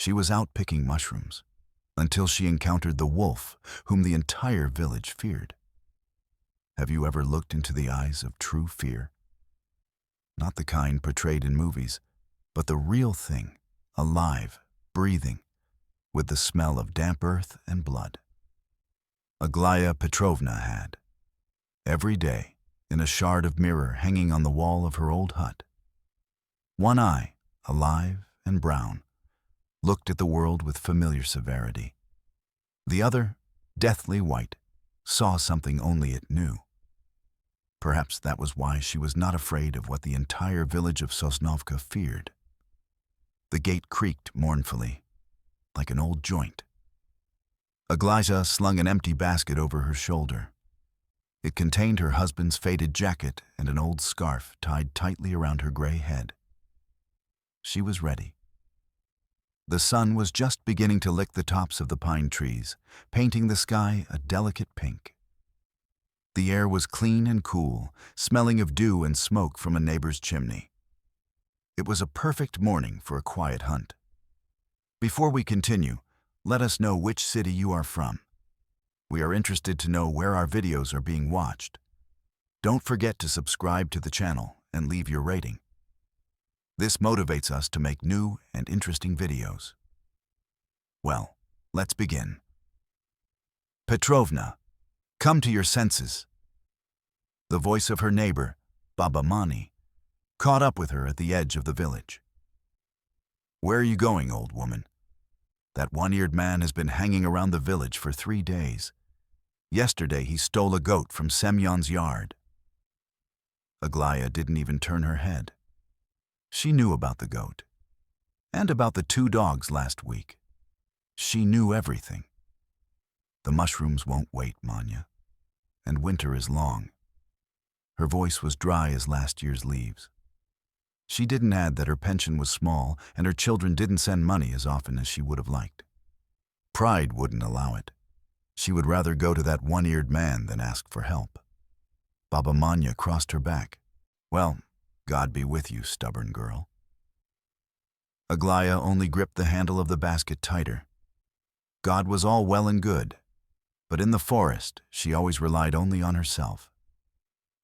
She was out picking mushrooms until she encountered the wolf whom the entire village feared. Have you ever looked into the eyes of true fear? Not the kind portrayed in movies, but the real thing, alive, breathing, with the smell of damp earth and blood. Aglaya Petrovna had. Every day, in a shard of mirror hanging on the wall of her old hut. One eye, alive and brown, looked at the world with familiar severity. The other, deathly white, saw something only it knew. Perhaps that was why she was not afraid of what the entire village of Sosnovka feared. The gate creaked mournfully, like an old joint. Aglaya slung an empty basket over her shoulder. It contained her husband's faded jacket and an old scarf tied tightly around her gray head. She was ready. The sun was just beginning to lick the tops of the pine trees, painting the sky a delicate pink. The air was clean and cool, smelling of dew and smoke from a neighbor's chimney. It was a perfect morning for a quiet hunt. Before we continue, let us know which city you are from. We are interested to know where our videos are being watched. Don't forget to subscribe to the channel and leave your rating. This motivates us to make new and interesting videos. Well, let's begin. Petrovna, come to your senses. The voice of her neighbor, Baba Mani, caught up with her at the edge of the village. Where are you going, old woman? That one-eared man has been hanging around the village for 3 days. Yesterday he stole a goat from Semyon's yard. Aglaya didn't even turn her head. She knew about the goat, and about the 2 dogs last week. She knew everything. The mushrooms won't wait, Manya, and winter is long. Her voice was dry as last year's leaves. She didn't add that her pension was small and her children didn't send money as often as she would have liked. Pride wouldn't allow it. She would rather go to that one-eared man than ask for help. Baba Manya crossed her back. Well, God be with you, stubborn girl. Aglaya only gripped the handle of the basket tighter. God was all well and good, but in the forest she always relied only on herself,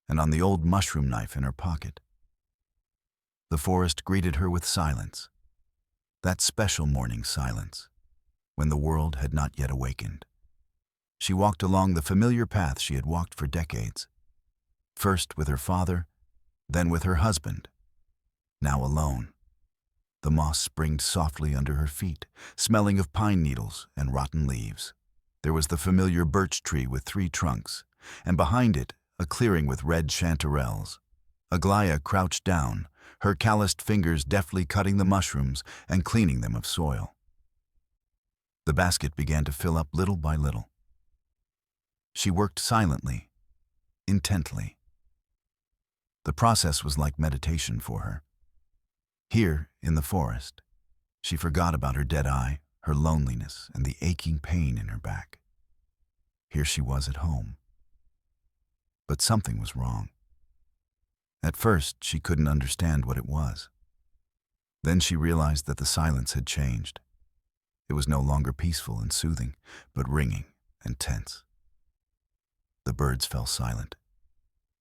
and on the old mushroom knife in her pocket. The forest greeted her with silence, that special morning silence, when the world had not yet awakened. She walked along the familiar path she had walked for decades, first with her father, then with her husband, now alone. The moss springed softly under her feet, smelling of pine needles and rotten leaves. There was the familiar birch tree with 3 trunks, and behind it, a clearing with red chanterelles. Aglaya crouched down, her calloused fingers deftly cutting the mushrooms and cleaning them of soil. The basket began to fill up little by little. She worked silently, intently. The process was like meditation for her. Here, in the forest, she forgot about her dead eye, her loneliness, and the aching pain in her back. Here she was at home. But something was wrong. At first, she couldn't understand what it was. Then she realized that the silence had changed. It was no longer peaceful and soothing, but ringing and tense. The birds fell silent.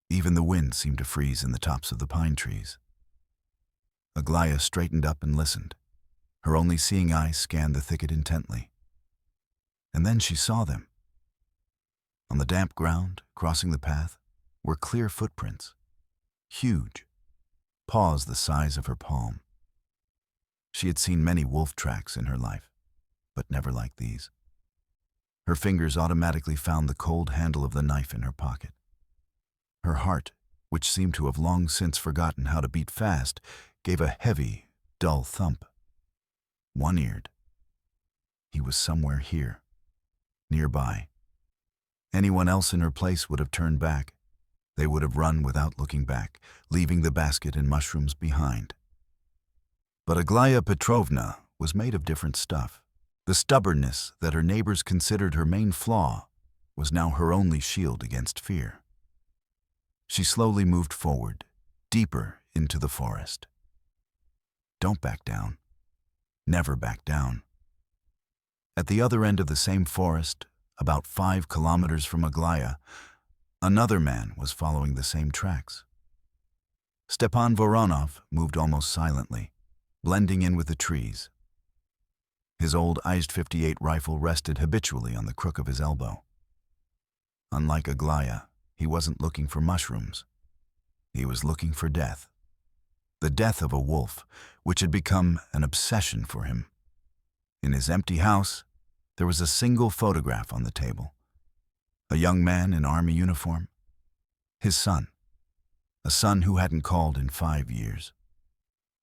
Even the wind seemed to freeze in the tops of the pine trees. Aglaya straightened up and listened. Her only seeing eyes scanned the thicket intently. And then she saw them. On the damp ground, crossing the path, were clear footprints. Huge, paws the size of her palm. She had seen many wolf tracks in her life, but never like these. Her fingers automatically found the cold handle of the knife in her pocket. Her heart, which seemed to have long since forgotten how to beat fast, gave a heavy, dull thump. One-eared. He was somewhere here, nearby. Anyone else in her place would have turned back. They would have run without looking back, leaving the basket and mushrooms behind. But Aglaya Petrovna was made of different stuff. The stubbornness that her neighbors considered her main flaw was now her only shield against fear. She slowly moved forward, deeper into the forest. Don't back down. Never back down. At the other end of the same forest, about 5 kilometers from Aglaya, another man was following the same tracks. Stepan Voronov moved almost silently, blending in with the trees. His old IS-58 rifle rested habitually on the crook of his elbow. Unlike Aglaya, he wasn't looking for mushrooms. He was looking for death. The death of a wolf, which had become an obsession for him. In his empty house, there was a single photograph on the table. A young man in army uniform. His son. A son who hadn't called in 5 years.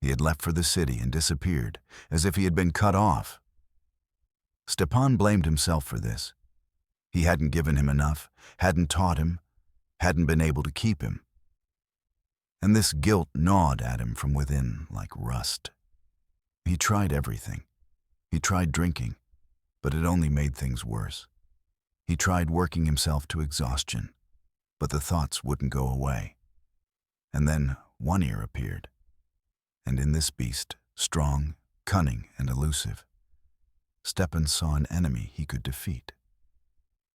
He had left for the city and disappeared, as if he had been cut off. Stepan blamed himself for this. He hadn't given him enough, hadn't taught him, hadn't been able to keep him. And this guilt gnawed at him from within like rust. He tried everything. He tried drinking, but it only made things worse. He tried working himself to exhaustion, but the thoughts wouldn't go away. And then One Ear appeared. And in this beast, strong, cunning, and elusive, Stepan saw an enemy he could defeat.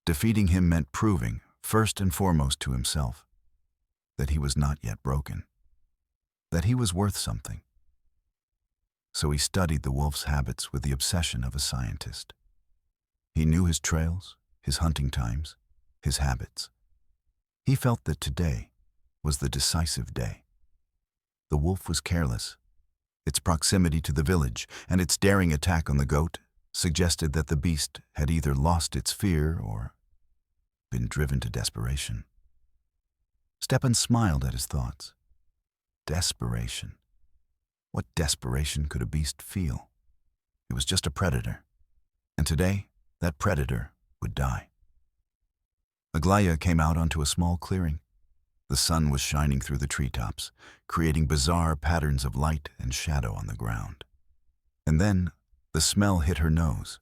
Defeating him meant proving, first and foremost to himself, that he was not yet broken, that he was worth something. So he studied the wolf's habits with the obsession of a scientist. He knew his trails, his hunting times, his habits. He felt that today was the decisive day. The wolf was careless. Its proximity to the village and its daring attack on the goat suggested that the beast had either lost its fear or been driven to desperation. Stepan smiled at his thoughts. Desperation. What desperation could a beast feel? It was just a predator. And today, that predator would die. Aglaya came out onto a small clearing. The sun was shining through the treetops, creating bizarre patterns of light and shadow on the ground. And then, the smell hit her nose.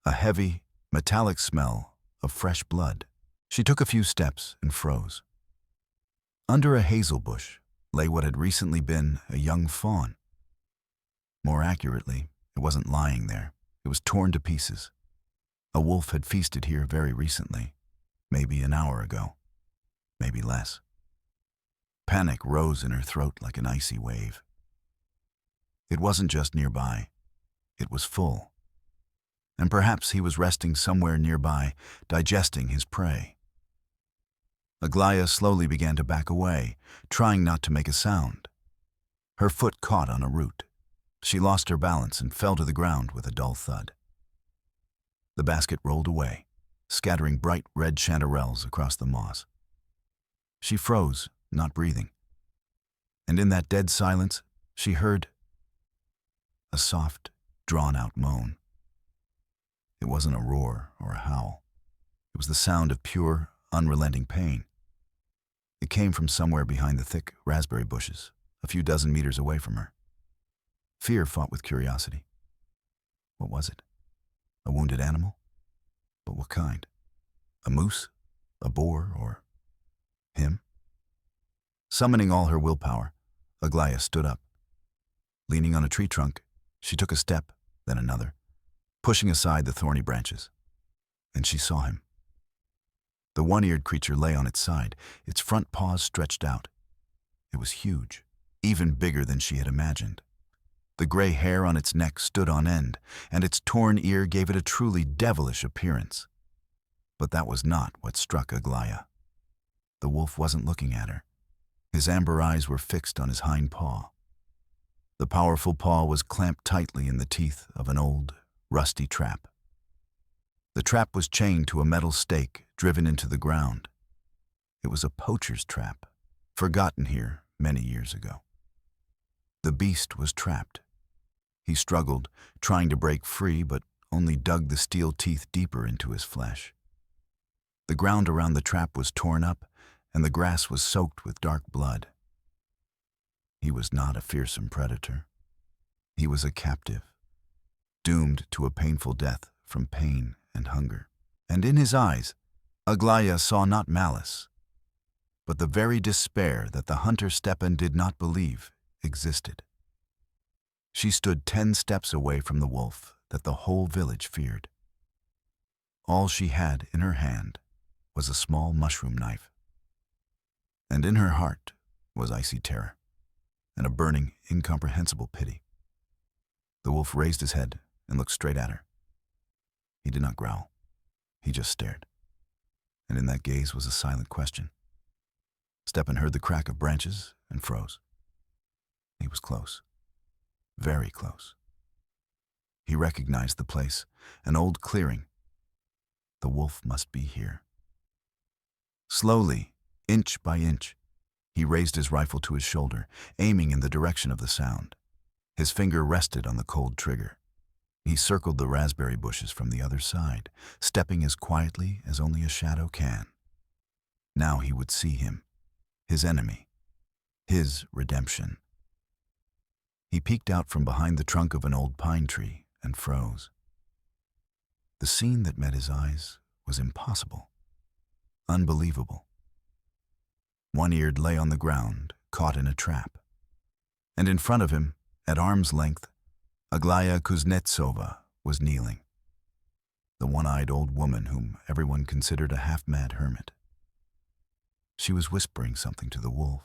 A heavy, metallic smell of fresh blood. She took a few steps and froze. Under a hazel bush lay what had recently been a young fawn. More accurately, it wasn't lying there. It was torn to pieces. A wolf had feasted here very recently, maybe an hour ago, maybe less. Panic rose in her throat like an icy wave. It wasn't just nearby. It was full. And perhaps he was resting somewhere nearby, digesting his prey. Aglaya slowly began to back away, trying not to make a sound. Her foot caught on a root. She lost her balance and fell to the ground with a dull thud. The basket rolled away, scattering bright red chanterelles across the moss. She froze, not breathing. And in that dead silence, she heard a soft, drawn-out moan. It wasn't a roar or a howl. It was the sound of pure, unrelenting pain. It came from somewhere behind the thick raspberry bushes, a few dozen meters away from her. Fear fought with curiosity. What was it? A wounded animal? But what kind? A moose? A boar? Or him? Summoning all her willpower, Aglaya stood up. Leaning on a tree trunk, she took a step, then another, pushing aside the thorny branches. And she saw him. The one-eared creature lay on its side, its front paws stretched out. It was huge, even bigger than she had imagined. The gray hair on its neck stood on end, and its torn ear gave it a truly devilish appearance. But that was not what struck Aglaya. The wolf wasn't looking at her. His amber eyes were fixed on his hind paw. The powerful paw was clamped tightly in the teeth of an old, rusty trap. The trap was chained to a metal stake driven into the ground. It was a poacher's trap, forgotten here many years ago. The beast was trapped. He struggled, trying to break free, but only dug the steel teeth deeper into his flesh. The ground around the trap was torn up, and the grass was soaked with dark blood. He was not a fearsome predator. He was a captive, doomed to a painful death from pain and hunger. And in his eyes, Aglaya saw not malice, but the very despair that the hunter Stepan did not believe existed. She stood 10 steps away from the wolf that the whole village feared. All she had in her hand was a small mushroom knife. And in her heart was icy terror and a burning, incomprehensible pity. The wolf raised his head and looked straight at her. He did not growl. He just stared. And in that gaze was a silent question. Stepan heard the crack of branches and froze. He was close. Very close. He recognized the place, an old clearing. The wolf must be here. Slowly, inch by inch, he raised his rifle to his shoulder, aiming in the direction of the sound. His finger rested on the cold trigger. He circled the raspberry bushes from the other side, stepping as quietly as only a shadow can. Now he would see him, his enemy, his redemption. He peeked out from behind the trunk of an old pine tree and froze. The scene that met his eyes was impossible, unbelievable. One-Eared lay on the ground, caught in a trap. And in front of him, at arm's length, Aglaya Kuznetsova was kneeling, the one-eyed old woman whom everyone considered a half-mad hermit. She was whispering something to the wolf.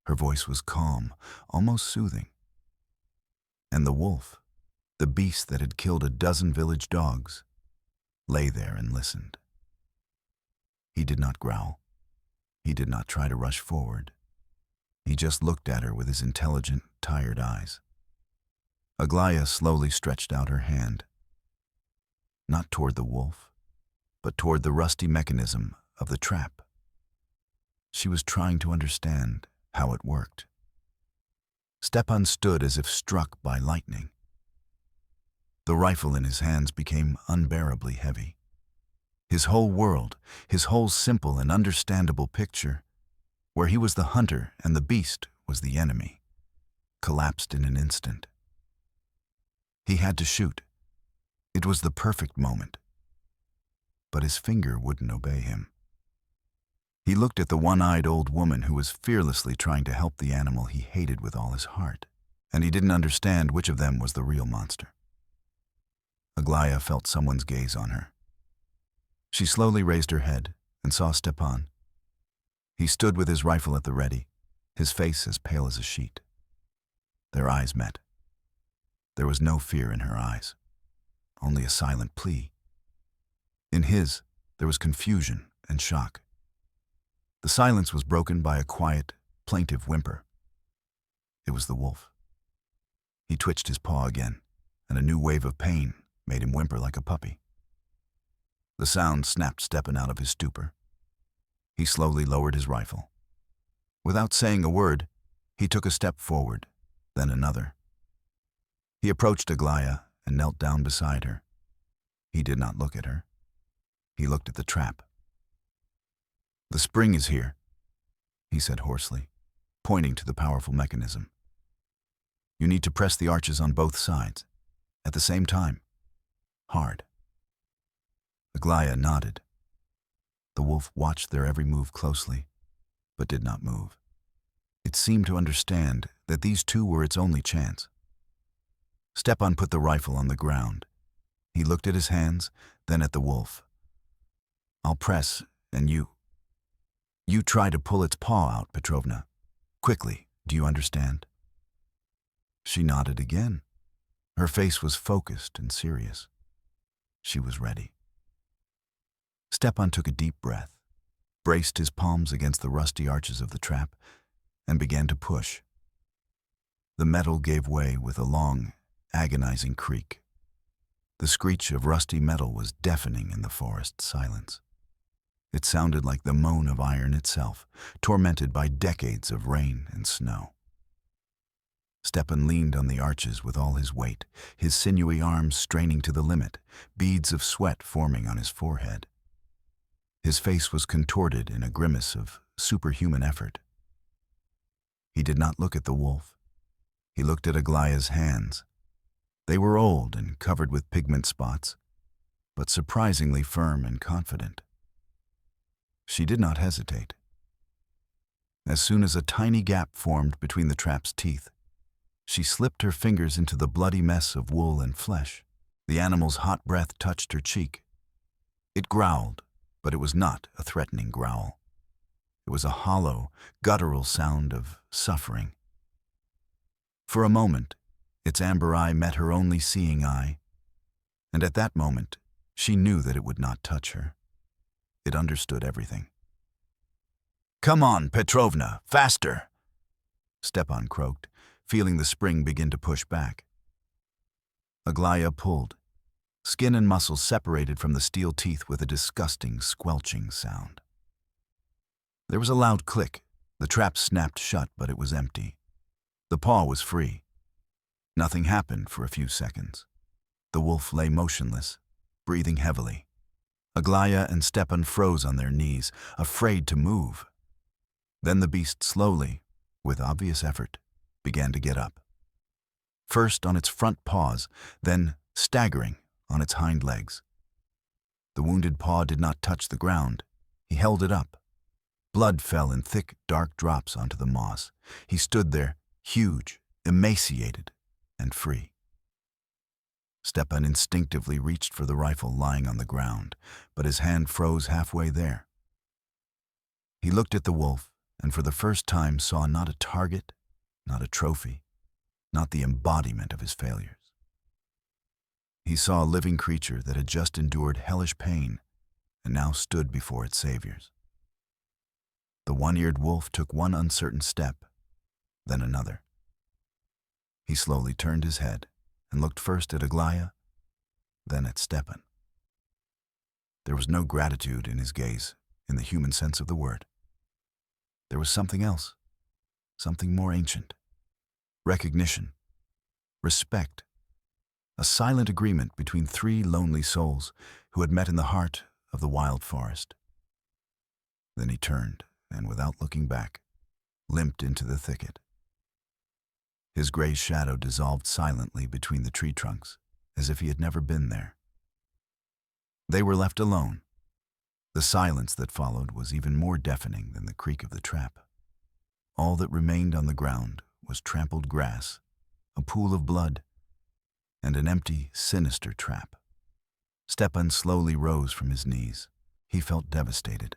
Her voice was calm, almost soothing. And the wolf, the beast that had killed a dozen village dogs, lay there and listened. He did not growl. He did not try to rush forward. He just looked at her with his intelligent, tired eyes. Aglaya slowly stretched out her hand, not toward the wolf, but toward the rusty mechanism of the trap. She was trying to understand how it worked. Stepan stood as if struck by lightning. The rifle in his hands became unbearably heavy. His whole world, his whole simple and understandable picture, where he was the hunter and the beast was the enemy, collapsed in an instant. He had to shoot. It was the perfect moment. But his finger wouldn't obey him. He looked at the one-eyed old woman who was fearlessly trying to help the animal he hated with all his heart, and he didn't understand which of them was the real monster. Aglaya felt someone's gaze on her. She slowly raised her head and saw Stepan. He stood with his rifle at the ready, his face as pale as a sheet. Their eyes met. There was no fear in her eyes, only a silent plea. In his, there was confusion and shock. The silence was broken by a quiet, plaintive whimper. It was the wolf. He twitched his paw again, and a new wave of pain made him whimper like a puppy. The sound snapped Stepan out of his stupor. He slowly lowered his rifle. Without saying a word, he took a step forward, then another. He approached Aglaya and knelt down beside her. He did not look at her. He looked at the trap. "The spring is here," he said hoarsely, pointing to the powerful mechanism. "You need to press the arches on both sides, at the same time, hard." Aglaya nodded. The wolf watched their every move closely, but did not move. It seemed to understand that these two were its only chance. Stepan put the rifle on the ground. He looked at his hands, then at the wolf. "I'll press, and you try to pull its paw out, Petrovna. Quickly, do you understand?" She nodded again. Her face was focused and serious. She was ready. Stepan took a deep breath, braced his palms against the rusty arches of the trap, and began to push. The metal gave way with a long, agonizing creak. The screech of rusty metal was deafening in the forest silence. It sounded like the moan of iron itself, tormented by decades of rain and snow. Stepan leaned on the arches with all his weight, his sinewy arms straining to the limit, beads of sweat forming on his forehead. His face was contorted in a grimace of superhuman effort. He did not look at the wolf. He looked at Aglaya's hands. They were old and covered with pigment spots, but surprisingly firm and confident. She did not hesitate. As soon as a tiny gap formed between the trap's teeth, she slipped her fingers into the bloody mess of wool and flesh. The animal's hot breath touched her cheek. It growled, but it was not a threatening growl. It was a hollow, guttural sound of suffering. For a moment, its amber eye met her only seeing eye, and at that moment, she knew that it would not touch her. It understood everything. "Come on, Petrovna, faster!" Stepan croaked, feeling the spring begin to push back. Aglaya pulled. Skin and muscles separated from the steel teeth with a disgusting, squelching sound. There was a loud click. The trap snapped shut, but it was empty. The paw was free. Nothing happened for a few seconds. The wolf lay motionless, breathing heavily. Aglaya and Stepan froze on their knees, afraid to move. Then the beast slowly, with obvious effort, began to get up. First on its front paws, then staggering on its hind legs. The wounded paw did not touch the ground. He held it up. Blood fell in thick, dark drops onto the moss. He stood there, huge, emaciated, and free. Stepan instinctively reached for the rifle lying on the ground, but his hand froze halfway there. He looked at the wolf, and for the first time saw not a target, not a trophy, not the embodiment of his failures. He saw a living creature that had just endured hellish pain and now stood before its saviors. The one-eared wolf took one uncertain step, then another. He slowly turned his head and looked first at Aglaya, then at Stepan. There was no gratitude in his gaze, in the human sense of the word. There was something else, something more ancient. Recognition, respect, a silent agreement between three lonely souls who had met in the heart of the wild forest. Then he turned, and without looking back, limped into the thicket. His gray shadow dissolved silently between the tree trunks, as if he had never been there. They were left alone. The silence that followed was even more deafening than the creak of the trap. All that remained on the ground was trampled grass, a pool of blood, and an empty, sinister trap. Stepan slowly rose from his knees. He felt devastated.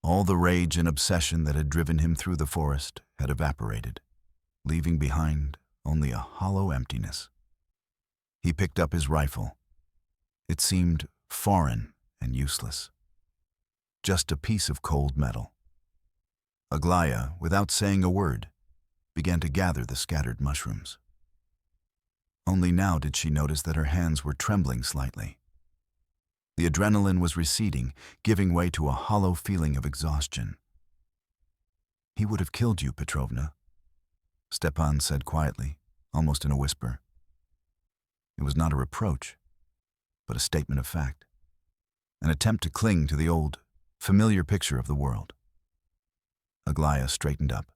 All the rage and obsession that had driven him through the forest had evaporated, leaving behind only a hollow emptiness. He picked up his rifle. It seemed foreign and useless. Just a piece of cold metal. Aglaya, without saying a word, began to gather the scattered mushrooms. Only now did she notice that her hands were trembling slightly. The adrenaline was receding, giving way to a hollow feeling of exhaustion. "He would have killed you, Petrovna," Stepan said quietly, almost in a whisper. It was not a reproach, but a statement of fact, an attempt to cling to the old, familiar picture of the world. Aglaya straightened up,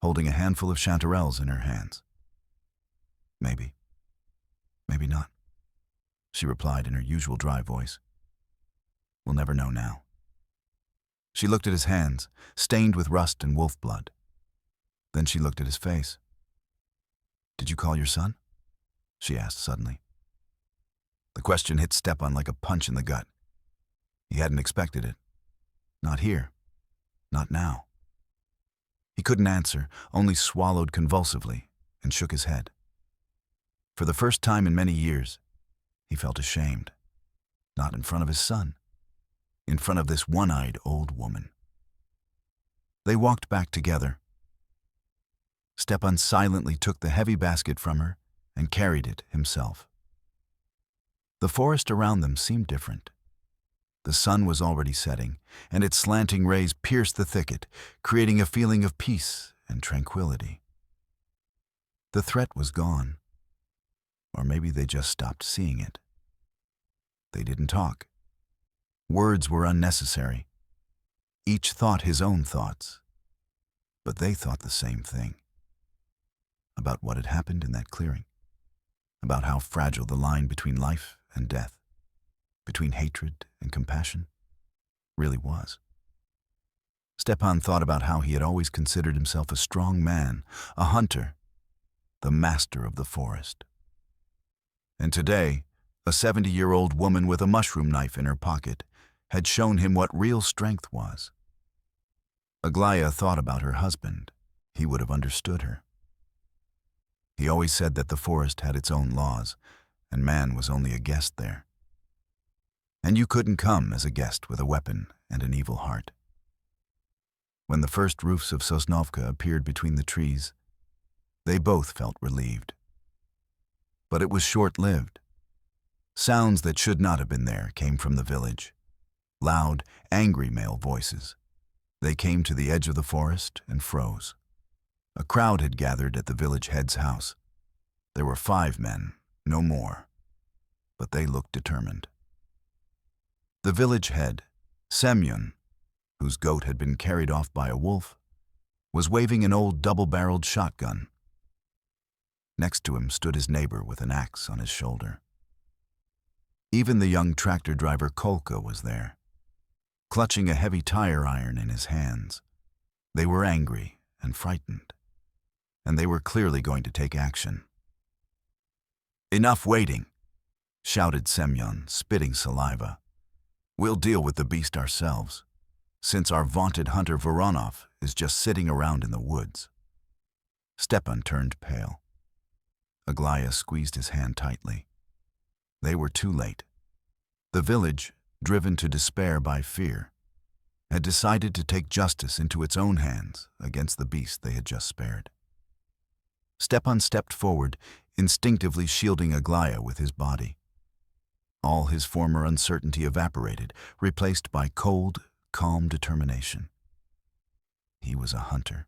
holding a handful of chanterelles in her hands. "Maybe. Maybe not," she replied in her usual dry voice. "We'll never know now." She looked at his hands, stained with rust and wolf blood. Then she looked at his face. "Did you call your son?" she asked suddenly. The question hit Stepan like a punch in the gut. He hadn't expected it. Not here. Not now. He couldn't answer, only swallowed convulsively and shook his head. For the first time in many years, he felt ashamed. Not in front of his son. In front of this one-eyed old woman. They walked back together. Stepan silently took the heavy basket from her and carried it himself. The forest around them seemed different. The sun was already setting, and its slanting rays pierced the thicket, creating a feeling of peace and tranquility. The threat was gone. Or maybe they just stopped seeing it. They didn't talk. Words were unnecessary. Each thought his own thoughts. But they thought the same thing. About what had happened in that clearing. About how fragile the line between life and death, between hatred and compassion, really was. Stepan thought about how he had always considered himself a strong man, a hunter, the master of the forest. And today, A 70-year-old woman with a mushroom knife in her pocket had shown him what real strength was. Aglaya thought about her husband. He would have understood her. He always said that the forest had its own laws, and man was only a guest there. And you couldn't come as a guest with a weapon and an evil heart. When the first roofs of Sosnovka appeared between the trees, they both felt relieved. But it was short-lived. Sounds that should not have been there came from the village. Loud, angry male voices. They came to the edge of the forest and froze. A crowd had gathered at the village head's house. There were 5 men, no more, but they looked determined. The village head, Semyon, whose goat had been carried off by a wolf, was waving an old double-barreled shotgun. Next to him stood his neighbor with an axe on his shoulder. Even the young tractor driver Kolka was there, clutching a heavy tire iron in his hands. They were angry and frightened, and they were clearly going to take action. "Enough waiting," shouted Semyon, spitting saliva. "We'll deal with the beast ourselves, since our vaunted hunter Voronov is just sitting around in the woods." Stepan turned pale. Aglaya squeezed his hand tightly. They were too late. The village, driven to despair by fear, had decided to take justice into its own hands against the beast they had just spared. Stepan stepped forward, instinctively shielding Aglaya with his body. All his former uncertainty evaporated, replaced by cold, calm determination. He was a hunter.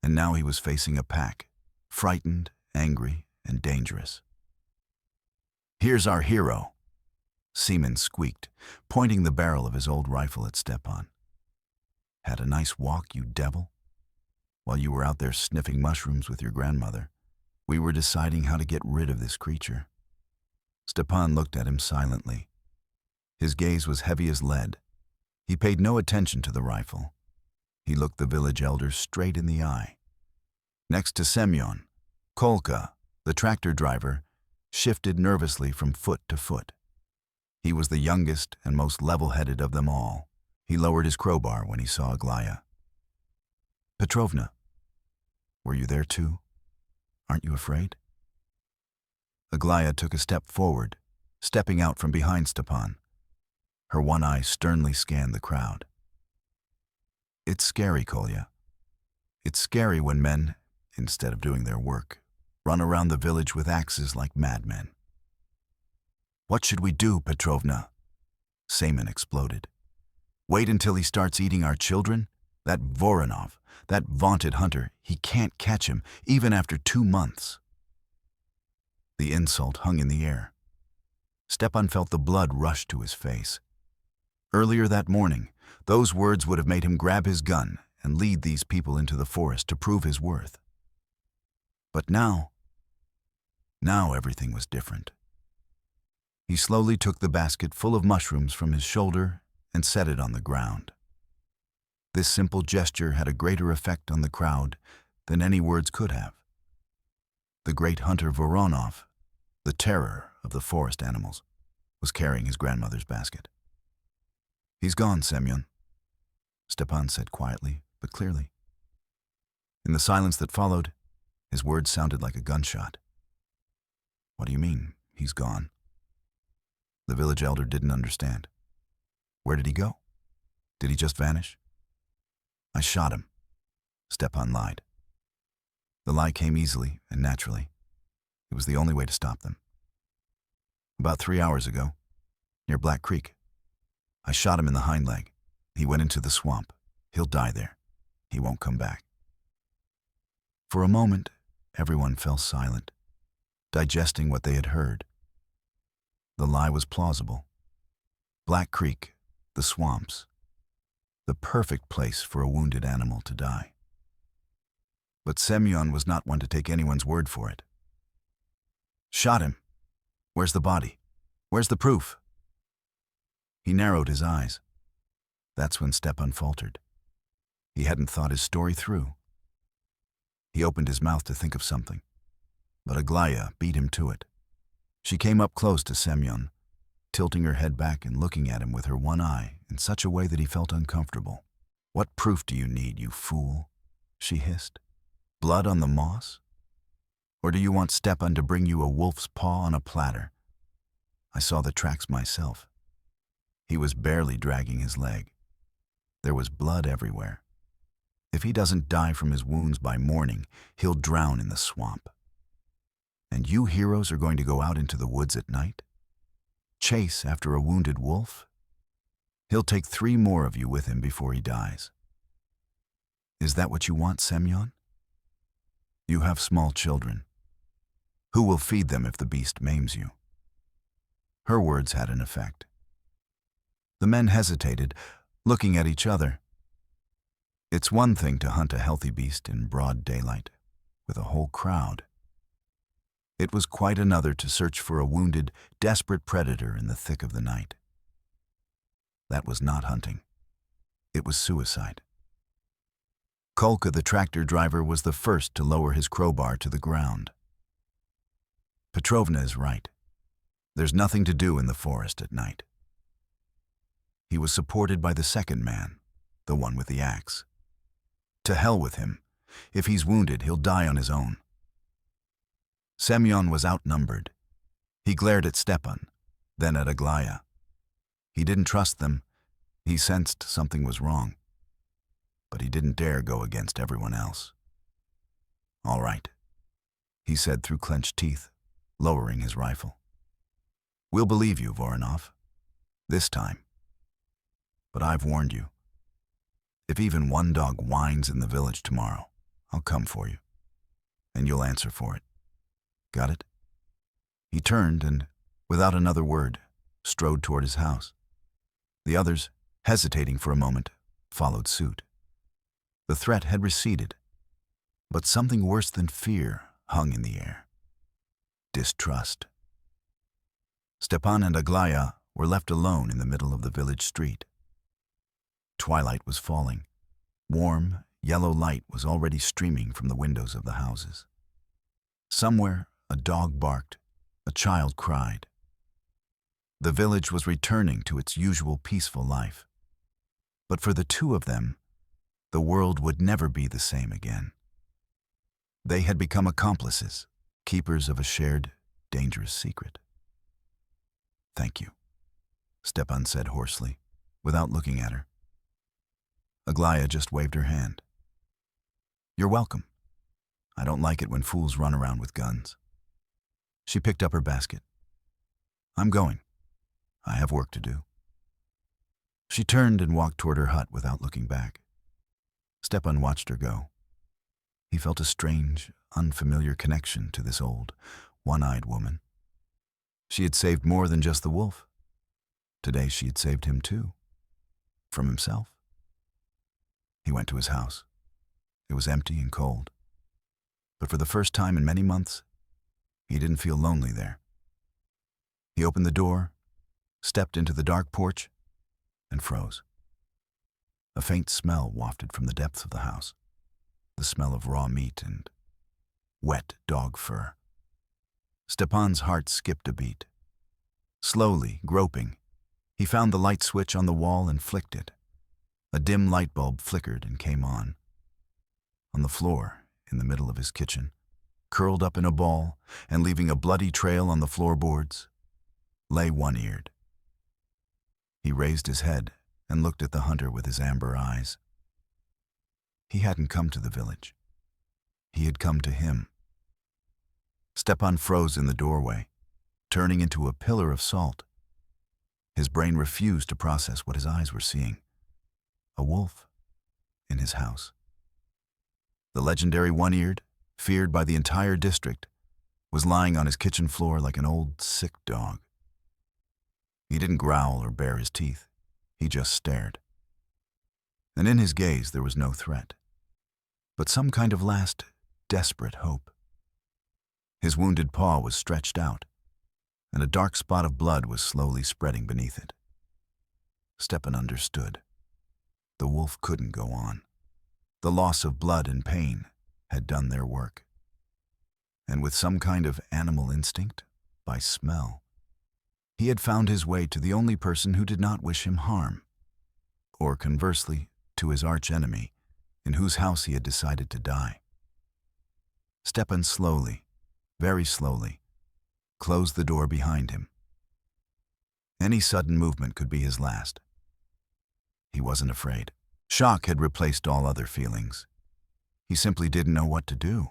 And now he was facing a pack, frightened, angry, and dangerous. "Here's our hero," Seaman squeaked, pointing the barrel of his old rifle at Stepan. "Had a nice walk, you devil? While you were out there sniffing mushrooms with your grandmother, we were deciding how to get rid of this creature." Stepan looked at him silently. His gaze was heavy as lead. He paid no attention to the rifle. He looked the village elder straight in the eye. Next to Semyon, Kolka, the tractor driver, shifted nervously from foot to foot. He was the youngest and most level-headed of them all. He lowered his crowbar when he saw Aglaya. "Petrovna, were you there too? Aren't you afraid?" Aglaya took a step forward, stepping out from behind Stepan. Her one eye sternly scanned the crowd. "It's scary, Kolya. It's scary when men, instead of doing their work, run around the village with axes like madmen." "What should we do, Petrovna?" Seaman exploded. "Wait until he starts eating our children? That Voronov, that vaunted hunter, he can't catch him, even after 2 months." The insult hung in the air. Stepan felt the blood rush to his face. Earlier that morning, those words would have made him grab his gun and lead these people into the forest to prove his worth. But now everything was different. He slowly took the basket full of mushrooms from his shoulder and set it on the ground. This simple gesture had a greater effect on the crowd than any words could have. The great hunter Voronov, the terror of the forest animals, was carrying his grandmother's basket. "He's gone, Semyon," Stepan said quietly but clearly. In the silence that followed, his words sounded like a gunshot. "What do you mean, he's gone?" The village elder didn't understand. "Where did he go? Did he just vanish?" "I shot him," Stepan lied. The lie came easily and naturally. It was the only way to stop them. "About 3 hours ago, near Black Creek. I shot him in the hind leg. He went into the swamp. He'll die there. He won't come back." For a moment, everyone fell silent, digesting what they had heard. The lie was plausible. Black Creek, the swamps, the perfect place for a wounded animal to die. But Semyon was not one to take anyone's word for it. "Shot him. Where's the body? Where's the proof?" He narrowed his eyes. That's when Stepan faltered. He hadn't thought his story through. He opened his mouth to think of something, but Aglaya beat him to it. She came up close to Semyon, tilting her head back and looking at him with her one eye in such a way that he felt uncomfortable. "What proof do you need, you fool?" she hissed. "Blood on the moss? Or do you want Stepan to bring you a wolf's paw on a platter? I saw the tracks myself. He was barely dragging his leg. There was blood everywhere. If he doesn't die from his wounds by morning, he'll drown in the swamp. And you heroes are going to go out into the woods at night? Chase after a wounded wolf? He'll take 3 more of you with him before he dies. Is that what you want, Semyon? You have small children. Who will feed them if the beast maims you?" Her words had an effect. The men hesitated, looking at each other. It's one thing to hunt a healthy beast in broad daylight, with a whole crowd. It was quite another to search for a wounded, desperate predator in the thick of the night. That was not hunting. It was suicide. Kolka, the tractor driver, was the first to lower his crowbar to the ground. Petrovna is right. There's nothing to do in the forest at night. He was supported by the second man, the one with the axe. To hell with him. If he's wounded, he'll die on his own. Semyon was outnumbered. He glared at Stepan, then at Aglaya. He didn't trust them. He sensed something was wrong. But he didn't dare go against everyone else. "All right," he said through clenched teeth, lowering his rifle. "We'll believe you, Voronov. This time. But I've warned you. If even one dog whines in the village tomorrow, I'll come for you. And you'll answer for it. Got it?" He turned and, without another word, strode toward his house. The others, hesitating for a moment, followed suit. The threat had receded, but something worse than fear hung in the air. Distrust. Stepan and Aglaya were left alone in the middle of the village street. Twilight was falling. Warm, yellow light was already streaming from the windows of the houses. Somewhere, a dog barked, a child cried. The village was returning to its usual peaceful life. But for the two of them, the world would never be the same again. They had become accomplices, keepers of a shared, dangerous secret. "Thank you," Stepan said hoarsely, without looking at her. Aglaya just waved her hand. "You're welcome. I don't like it when fools run around with guns." She picked up her basket. "I'm going. I have work to do." She turned and walked toward her hut without looking back. Stepan watched her go. He felt a strange, unfamiliar connection to this old, one-eyed woman. She had saved more than just the wolf. Today she had saved him too. From himself. He went to his house. It was empty and cold. But for the first time in many months, he didn't feel lonely there. He opened the door, stepped into the dark porch, and froze. A faint smell wafted from the depths of the house, the smell of raw meat and wet dog fur. Stepan's heart skipped a beat. Slowly, groping, he found the light switch on the wall and flicked it. A dim light bulb flickered and came on. On the floor, in the middle of his kitchen, curled up in a ball and leaving a bloody trail on the floorboards, lay One-Eared. He raised his head and looked at the hunter with his amber eyes. He hadn't come to the village. He had come to him. Stepan froze in the doorway, turning into a pillar of salt. His brain refused to process what his eyes were seeing. A wolf in his house. The legendary One-Eared, feared by the entire district, was lying on his kitchen floor like an old, sick dog. He didn't growl or bare his teeth. He just stared. And in his gaze there was no threat, but some kind of last, desperate hope. His wounded paw was stretched out, and a dark spot of blood was slowly spreading beneath it. Stepan understood. The wolf couldn't go on. The loss of blood and pain had done their work. And with some kind of animal instinct, by smell. He had found his way to the only person who did not wish him harm, or conversely, to his arch-enemy, in whose house he had decided to die. Stepan slowly, very slowly, closed the door behind him. Any sudden movement could be his last. He wasn't afraid. Shock had replaced all other feelings. He simply didn't know what to do.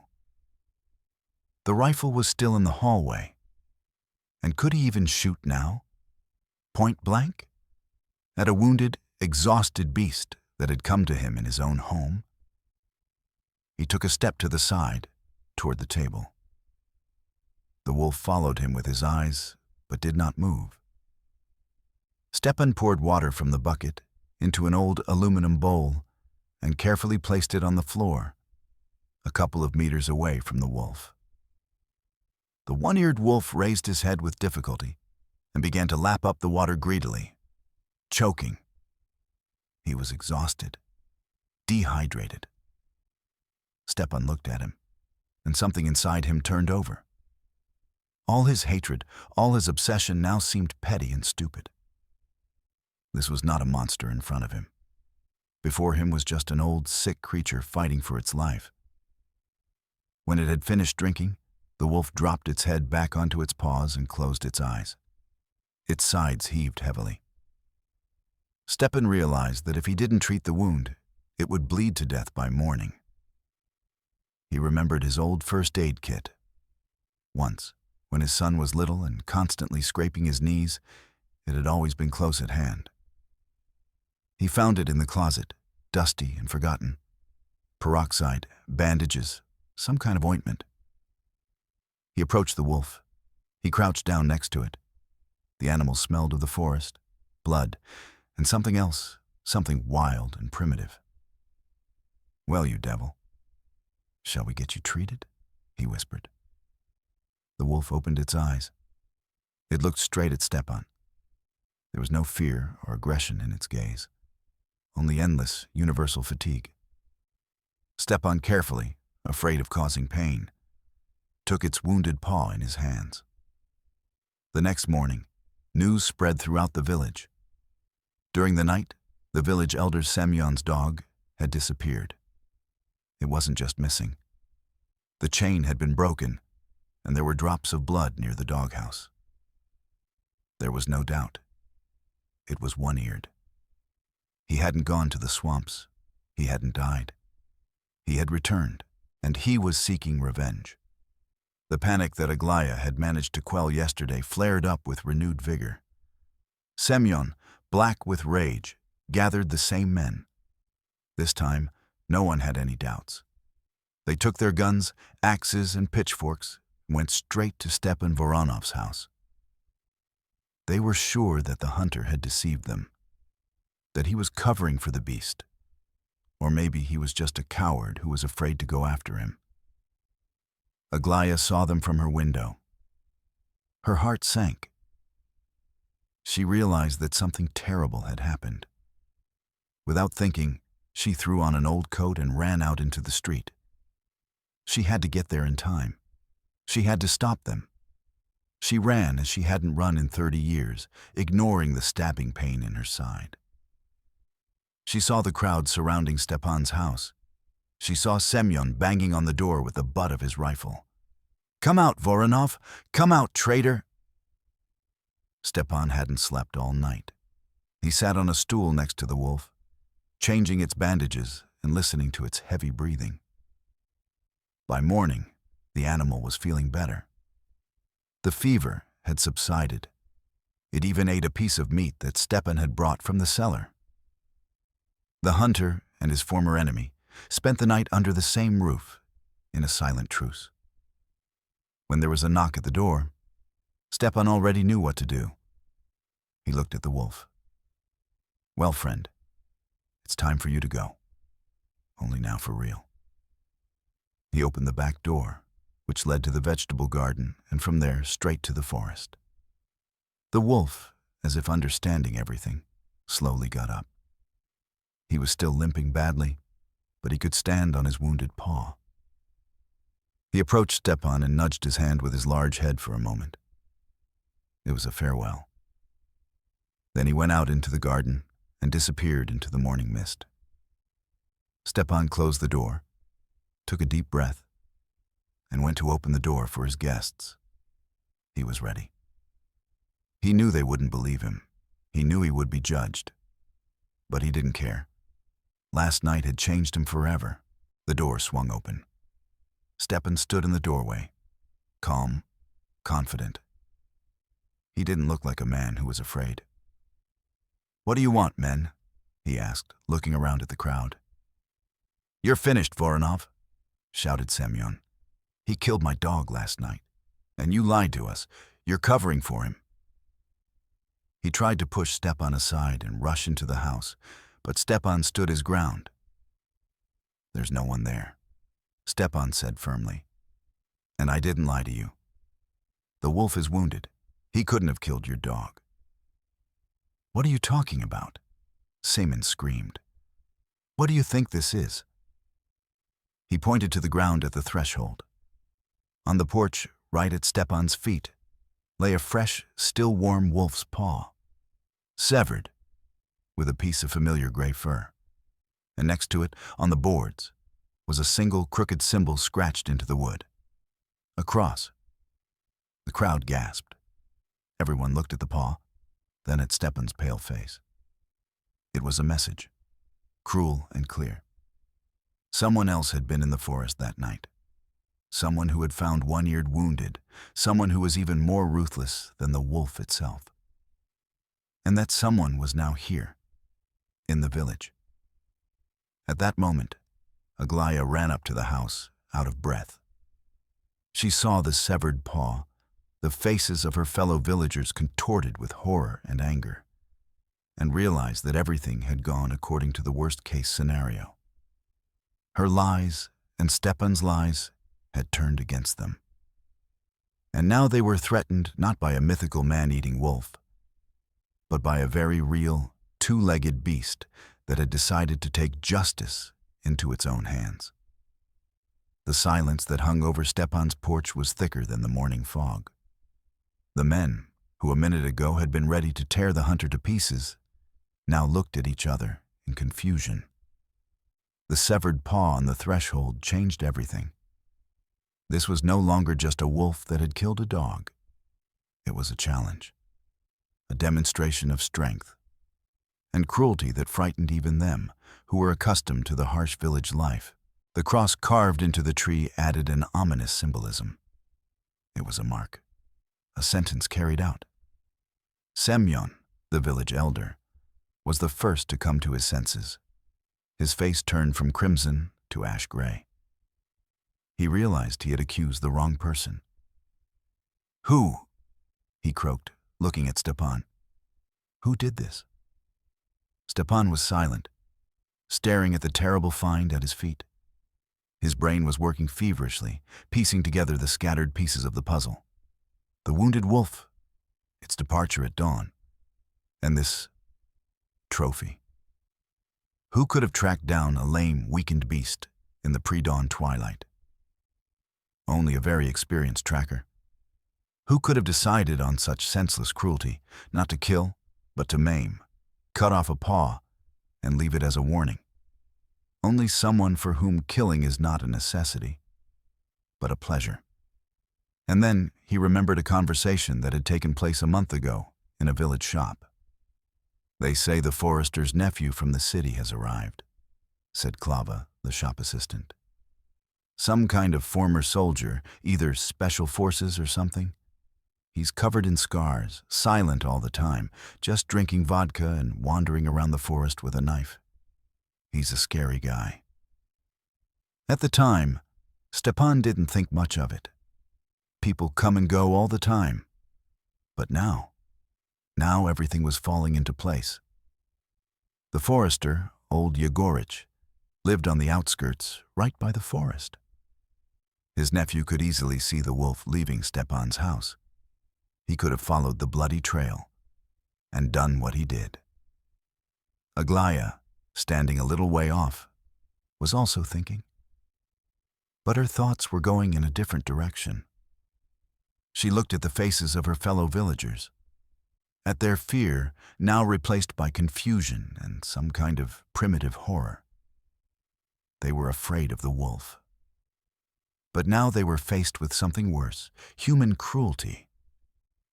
The rifle was still in the hallway. And could he even shoot now? Point blank? At a wounded, exhausted beast that had come to him in his own home? He took a step to the side, toward the table. The wolf followed him with his eyes, but did not move. Stepan poured water from the bucket into an old aluminum bowl and carefully placed it on the floor, a couple of meters away from the wolf. The one-eared wolf raised his head with difficulty and began to lap up the water greedily, choking. He was exhausted, dehydrated. Stepan looked at him, and something inside him turned over. All his hatred, all his obsession now seemed petty and stupid. This was not a monster in front of him. Before him was just an old, sick creature fighting for its life. When it had finished drinking, the wolf dropped its head back onto its paws and closed its eyes. Its sides heaved heavily. Stepan realized that if he didn't treat the wound, it would bleed to death by morning. He remembered his old first aid kit. Once, when his son was little and constantly scraping his knees, it had always been close at hand. He found it in the closet, dusty and forgotten. Peroxide, bandages, some kind of ointment. He approached the wolf. He crouched down next to it. The animal smelled of the forest, blood, and something else, something wild and primitive. "Well, you devil, shall we get you treated?" he whispered. The wolf opened its eyes. It looked straight at Stepan. There was no fear or aggression in its gaze, only endless, universal fatigue. Stepan carefully, afraid of causing pain, took its wounded paw in his hands. The next morning, news spread throughout the village. During the night, the village elder Semyon's dog had disappeared. It wasn't just missing. The chain had been broken, and there were drops of blood near the doghouse. There was no doubt. It was one-eared. He hadn't gone to the swamps. He hadn't died. He had returned, and he was seeking revenge. The panic that Aglaya had managed to quell yesterday flared up with renewed vigor. Semyon, black with rage, gathered the same men. This time, no one had any doubts. They took their guns, axes, and pitchforks and went straight to Stepan Voronov's house. They were sure that the hunter had deceived them, that he was covering for the beast, or maybe he was just a coward who was afraid to go after him. Aglaya saw them from her window. Her heart sank. She realized that something terrible had happened. Without thinking, she threw on an old coat and ran out into the street. She had to get there in time. She had to stop them. She ran as she hadn't run in 30 years, ignoring the stabbing pain in her side. She saw the crowd surrounding Stepan's house. She saw Semyon banging on the door with the butt of his rifle. "Come out, Voronov! Come out, traitor!" Stepan hadn't slept all night. He sat on a stool next to the wolf, changing its bandages and listening to its heavy breathing. By morning, the animal was feeling better. The fever had subsided. It even ate a piece of meat that Stepan had brought from the cellar. The hunter and his former enemy spent the night under the same roof, in a silent truce. When there was a knock at the door, Stepan already knew what to do. He looked at the wolf. "Well, friend, it's time for you to go. Only now for real." He opened the back door, which led to the vegetable garden, and from there straight to the forest. The wolf, as if understanding everything, slowly got up. He was still limping badly, but he could stand on his wounded paw. He approached Stepan and nudged his hand with his large head for a moment. It was a farewell. Then he went out into the garden and disappeared into the morning mist. Stepan closed the door, took a deep breath, and went to open the door for his guests. He was ready. He knew they wouldn't believe him. He knew he would be judged. But he didn't care. Last night had changed him forever. The door swung open. Stepan stood in the doorway, calm, confident. He didn't look like a man who was afraid. "What do you want, men?" he asked, looking around at the crowd. "You're finished, Voronov," shouted Semyon. "He killed my dog last night, and you lied to us. You're covering for him." He tried to push Stepan aside and rush into the house, but Stepan stood his ground. "There's no one there," Stepan said firmly. "And I didn't lie to you. The wolf is wounded. He couldn't have killed your dog." "What are you talking about?" Semen screamed. "What do you think this is?" He pointed to the ground at the threshold. On the porch, right at Stepan's feet, lay a fresh, still warm wolf's paw, severed, with a piece of familiar gray fur. And next to it, on the boards, was a single crooked symbol scratched into the wood. A cross. The crowd gasped. Everyone looked at the paw, then at Stepan's pale face. It was a message, cruel and clear. Someone else had been in the forest that night. Someone who had found One-Eared wounded, someone who was even more ruthless than the wolf itself. And that someone was now here, in the village. At that moment, Aglaya ran up to the house, out of breath. She saw the severed paw, the faces of her fellow villagers contorted with horror and anger, and realized that everything had gone according to the worst-case scenario. Her lies and Stepan's lies had turned against them. And now they were threatened not by a mythical man-eating wolf, but by a very real, two-legged beast that had decided to take justice into its own hands. The silence that hung over Stepan's porch was thicker than the morning fog. The men, who a minute ago had been ready to tear the hunter to pieces, now looked at each other in confusion. The severed paw on the threshold changed everything. This was no longer just a wolf that had killed a dog. It was a challenge, a demonstration of strength, and cruelty that frightened even them, who were accustomed to the harsh village life. The cross carved into the tree added an ominous symbolism. It was a mark, a sentence carried out. Semyon, the village elder, was the first to come to his senses. His face turned from crimson to ash gray. He realized he had accused the wrong person. "Who?" he croaked, looking at Stepan. "Who did this?" Stepan was silent, staring at the terrible find at his feet. His brain was working feverishly, piecing together the scattered pieces of the puzzle. The wounded wolf, its departure at dawn, and this trophy. Who could have tracked down a lame, weakened beast in the pre-dawn twilight? Only a very experienced tracker. Who could have decided on such senseless cruelty, not to kill, but to maim, cut off a paw, and leave it as a warning? Only someone for whom killing is not a necessity, but a pleasure. And then he remembered a conversation that had taken place a month ago in a village shop. "They say the forester's nephew from the city has arrived," said Klava, the shop assistant. "Some kind of former soldier, either special forces or something. He's covered in scars, silent all the time, just drinking vodka and wandering around the forest with a knife. He's a scary guy." At the time, Stepan didn't think much of it. People come and go all the time. But now everything was falling into place. The forester, old Yegorich, lived on the outskirts, right by the forest. His nephew could easily see the wolf leaving Stepan's house. He could have followed the bloody trail and done what he did. Aglaya, standing a little way off, was also thinking. But her thoughts were going in a different direction. She looked at the faces of her fellow villagers, At their fear, now replaced by confusion and some kind of primitive horror. They were afraid of the wolf. But now they were faced with something worse, human cruelty.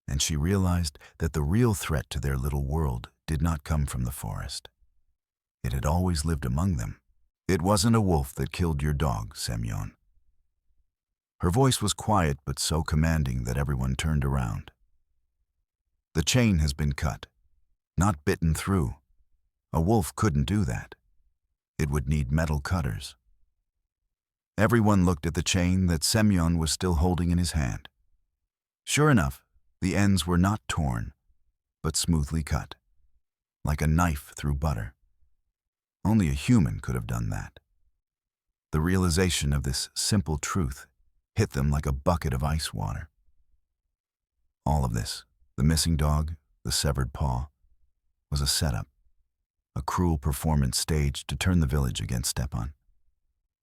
And she realized that the real threat to their little world did not come from the forest. It had always lived among them. It wasn't a wolf that killed your dog, Semyon. Her voice was quiet but so commanding that everyone turned around. The chain has been cut, not bitten through. A wolf couldn't do that. It would need metal cutters. Everyone looked at the chain that Semyon was still holding in his hand. Sure enough, the ends were not torn, but smoothly cut, like a knife through butter. Only a human could have done that. The realization of this simple truth hit them like a bucket of ice water. All of this, the missing dog, the severed paw, was a setup, a cruel performance staged to turn the village against Stepan,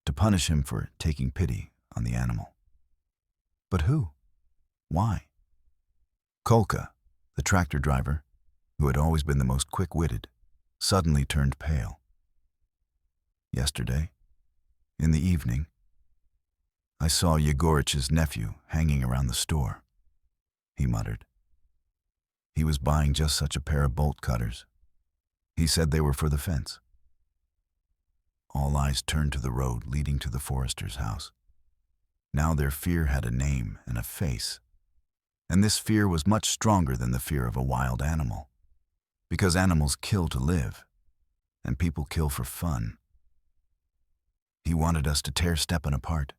to punish him for taking pity on the animal. But who? Why? Kolka, the tractor driver, who had always been the most quick-witted, suddenly turned pale. Yesterday, in the evening, I saw Yegorich's nephew hanging around the store, he muttered. He was buying just such a pair of bolt cutters. He said they were for the fence. All eyes turned to the road leading to the forester's house. Now their fear had a name and a face. And this fear was much stronger than the fear of a wild animal. Because animals kill to live, and people kill for fun. He wanted us to tear Stepan apart,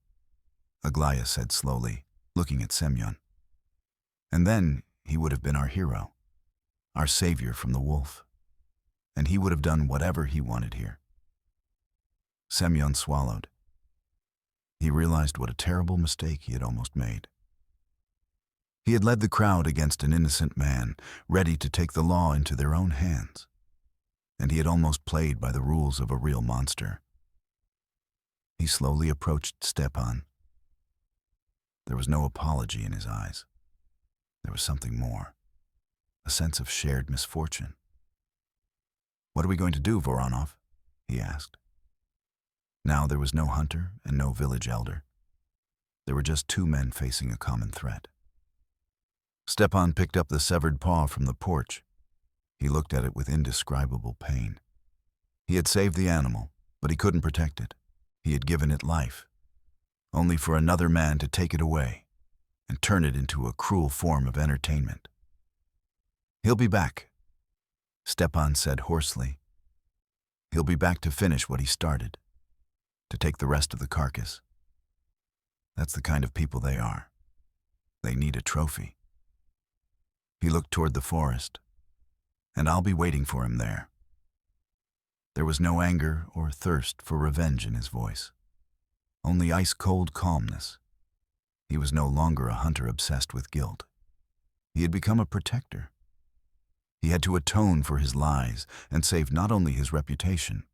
Aglaya said slowly, looking at Semyon. And then he would have been our hero, our savior from the wolf. And he would have done whatever he wanted here. Semyon swallowed. He realized what a terrible mistake he had almost made. He had led the crowd against an innocent man, ready to take the law into their own hands. And he had almost played by the rules of a real monster. He slowly approached Stepan. There was no apology in his eyes. There was something more, a sense of shared misfortune. What are we going to do, Voronov? He asked. Now there was no hunter and no village elder. There were just two men facing a common threat. Stepan picked up the severed paw from the porch. He looked at it with indescribable pain. He had saved the animal, but he couldn't protect it. He had given it life, only for another man to take it away and turn it into a cruel form of entertainment. He'll be back, Stepan said hoarsely. He'll be back to finish what he started, to take the rest of the carcass. That's the kind of people they are. They need a trophy. He looked toward the forest, and I'll be waiting for him there. There was no anger or thirst for revenge in his voice, only ice-cold calmness. He was no longer a hunter obsessed with guilt. He had become a protector. He had to atone for his lies and save not only his reputation,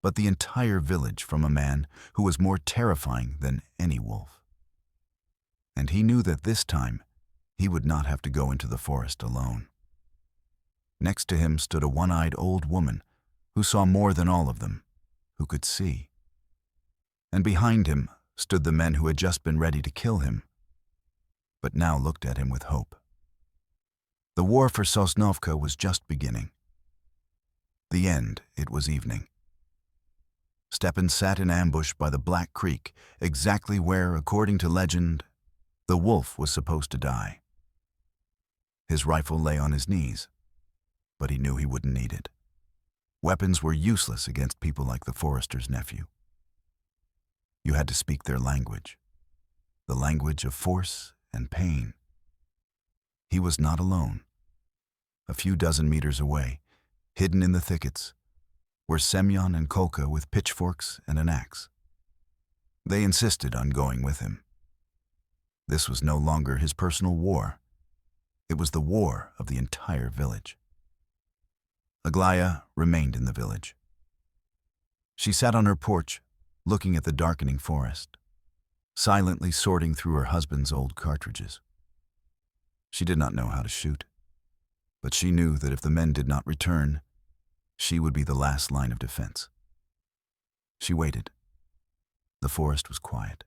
but the entire village from a man who was more terrifying than any wolf. And he knew that this time, he would not have to go into the forest alone. Next to him stood a one-eyed old woman who saw more than all of them, who could see. And behind him stood the men who had just been ready to kill him, but now looked at him with hope. The war for Sosnovka was just beginning. The end, it was evening. Stepan sat in ambush by the Black Creek, exactly where, according to legend, the wolf was supposed to die. His rifle lay on his knees, but he knew he wouldn't need it. Weapons were useless against people like the forester's nephew. You had to speak their language, the language of force and pain. He was not alone. A few dozen meters away, hidden in the thickets, were Semyon and Kolka with pitchforks and an axe. They insisted on going with him. This was no longer his personal war. It was the war of the entire village. Aglaya remained in the village. She sat on her porch, looking at the darkening forest, silently sorting through her husband's old cartridges. She did not know how to shoot, But she knew that if the men did not return, she would be the last line of defense. She waited. The forest was quiet.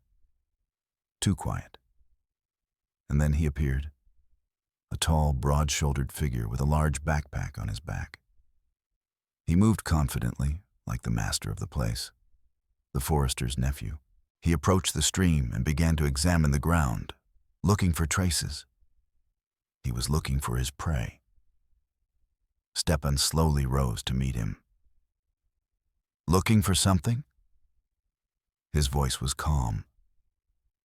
Too quiet. And then he appeared. A tall, broad-shouldered figure with a large backpack on his back. He moved confidently, like the master of the place, the forester's nephew. He approached the stream and began to examine the ground, looking for traces. He was looking for his prey. Stepan slowly rose to meet him. "Looking for something?" His voice was calm.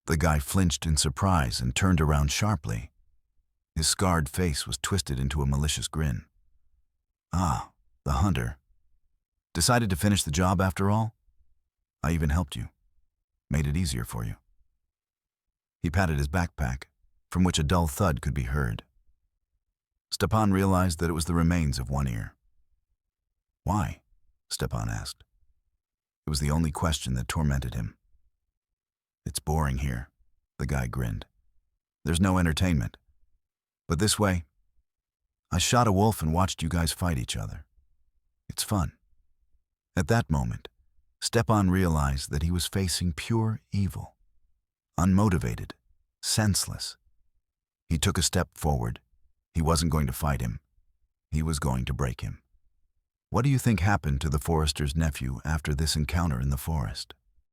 The guy flinched in surprise and turned around sharply. His scarred face was twisted into a malicious grin. "Ah, the hunter. Decided to finish the job after all? I even helped you. Made it easier for you." He patted his backpack, from which a dull thud could be heard. Stepan realized that it was the remains of one ear. "Why?" Stepan asked. It was the only question that tormented him. "It's boring here," the guy grinned. "There's no entertainment. But this way, I shot a wolf and watched you guys fight each other. It's fun." At that moment, Stepan realized that he was facing pure evil. Unmotivated, senseless. He took a step forward. He wasn't going to fight him. He was going to break him. What do you think happened to the forester's nephew after this encounter in the forest?